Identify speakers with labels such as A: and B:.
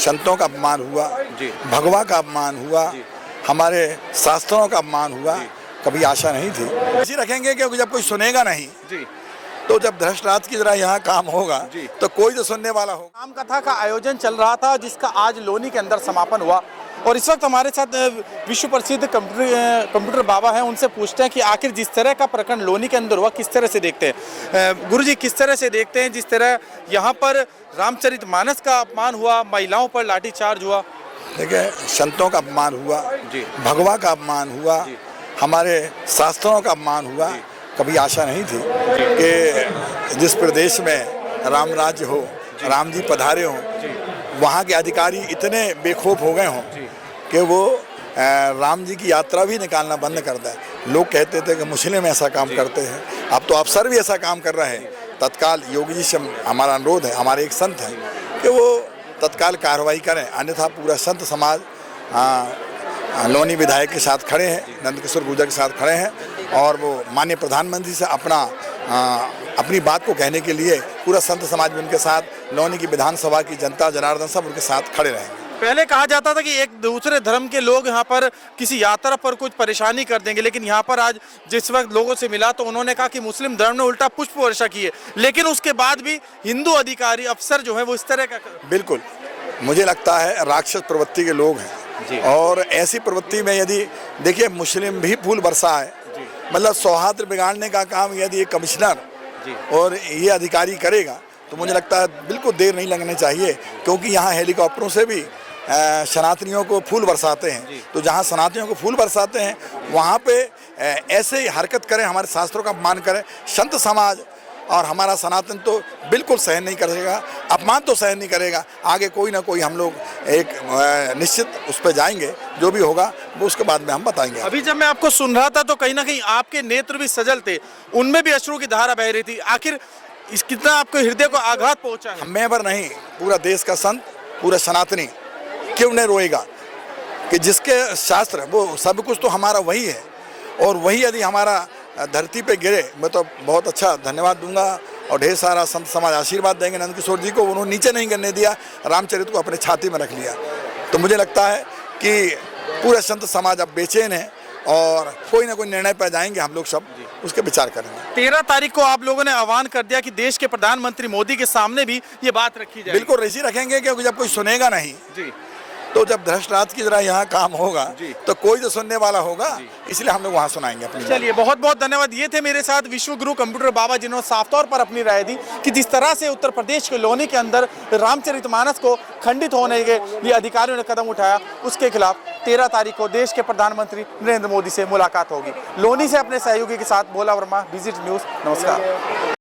A: संतों का अपमान हुआ, भगवा का अपमान हुआ, हमारे शास्त्रों का अपमान हुआ, कभी आशा नहीं थी। ऐसी रखेंगे क्योंकि जब कोई सुनेगा नहीं तो जब धृष्टराज की तरह यहाँ काम होगा तो कोई तो सुनने वाला होगा।
B: राम कथा का आयोजन चल रहा था जिसका आज लोनी के अंदर समापन हुआ और इस वक्त हमारे साथ विश्व प्रसिद्ध कंप्यूटर बाबा हैं। उनसे पूछते हैं कि आखिर जिस तरह का प्रकरण लोनी के अंदर हुआ किस तरह से देखते हैं। गुरुजी, किस तरह से देखते हैं जिस तरह यहाँ पर रामचरितमानस का अपमान हुआ, महिलाओं पर लाठीचार्ज हुआ?
A: देखिए, संतों का अपमान हुआ, भगवा का अपमान हुआ, हमारे शास्त्रों का अपमान हुआ, कभी आशा नहीं थी कि जिस प्रदेश में राम राज्य हो, राम जी पधारे हों, वहाँ के अधिकारी इतने बेखौफ हो गए हों कि वो राम जी की यात्रा भी निकालना बंद कर दें। लोग कहते थे कि मुस्लिम ऐसा काम करते हैं, अब तो अफसर भी ऐसा काम कर रहे हैं। तत्काल योगी जी से हमारा अनुरोध है, हमारे एक संत हैं, कि वो तत्काल कार्रवाई करें, अन्यथा पूरा संत समाज लोनी विधायक के साथ खड़े हैं, नंदकिशोर गुर्जर के साथ खड़े हैं और वो माननीय प्रधानमंत्री से अपनी बात को कहने के लिए पूरा संत समाज भी उनके साथ, लोनी की विधानसभा की जनता जनार्दन सब उनके साथ खड़े रहेंगे।
B: पहले कहा जाता था कि एक दूसरे धर्म के लोग यहाँ पर किसी यात्रा पर कुछ परेशानी कर देंगे, लेकिन यहाँ पर आज जिस वक्त लोगों से मिला तो उन्होंने कहा कि मुस्लिम धर्म ने उल्टा पुष्प वर्षा की है, लेकिन उसके बाद भी हिंदू अधिकारी अफसर जो है वो इस तरह का। बिल्कुल,
A: मुझे लगता है राक्षस प्रवृत्ति के लोग हैं और ऐसी प्रवृत्ति में यदि देखिए मुस्लिम भी फूल बरसाए, मतलब सौहार्द बिगाड़ने का काम यदि एक कमिश्नर और ये अधिकारी करेगा तो मुझे लगता है बिल्कुल देर नहीं लगनी चाहिए, क्योंकि यहाँ हेलीकॉप्टरों से भी सनातनियों को फूल बरसाते हैं। तो जहाँ सनातनियों को फूल बरसाते हैं वहाँ पे ऐसे ही हरकत करें, हमारे शास्त्रों का अपमान करें, संत समाज और हमारा सनातन तो बिल्कुल सहन नहीं करेगा, अपमान तो सहन नहीं करेगा। आगे कोई ना कोई हम लोग एक निश्चित उस पर जाएंगे, जो भी होगा वो उसके बाद में हम बताएंगे।
B: अभी जब मैं आपको सुन रहा था तो कहीं ना कहीं आपके नेत्र भी सजल थे, उनमें भी अश्रु की धारा बह रही थी। आखिर इस कितना आपको हृदय को आघात पहुंचा है?
A: मैं पर नहीं, पूरा देश का संत, पूरा सनातनी क्यों नहीं रोएगा कि जिसके शास्त्र वो सब कुछ तो हमारा वही है और वही यदि हमारा धरती पे गिरे, मैं तो बहुत अच्छा धन्यवाद दूंगा और ढेर सारा संत समाज आशीर्वाद देंगे। नंदकिशोर जी को उन्होंने नीचे नहीं करने दिया, रामचरित को अपने छाती में रख लिया। तो मुझे लगता है कि पूरा संत समाज अब बेचैन है और कोई ना कोई निर्णय पर जाएंगे, हम लोग सब उसके विचार करेंगे।
B: 13 तारीख को आप लोगों ने आह्वान कर दिया कि देश के प्रधानमंत्री मोदी के सामने भी ये बात रखी जाए।
A: बिल्कुल ऐसी रखेंगे, क्योंकि जब कोई सुनेगा नहीं तो जब धृष्टराज की तरह यहाँ काम होगा तो कोई तो सुनने वाला होगा, इसलिए हम लोग वहाँ सुनाएंगे अपनी।
B: चलिए, बहुत बहुत धन्यवाद। ये थे मेरे साथ विश्व गुरु कंप्यूटर बाबा, जिन्होंने साफ तौर पर अपनी राय दी कि जिस तरह से उत्तर प्रदेश के लोनी के अंदर रामचरितमानस को खंडित होने के लिए अधिकारियों ने कदम उठाया, उसके खिलाफ 13 तारीख को देश के प्रधानमंत्री नरेंद्र मोदी से मुलाकात होगी। लोनी से अपने सहयोगी के साथ भोला वर्मा, विजिट न्यूज़। नमस्कार।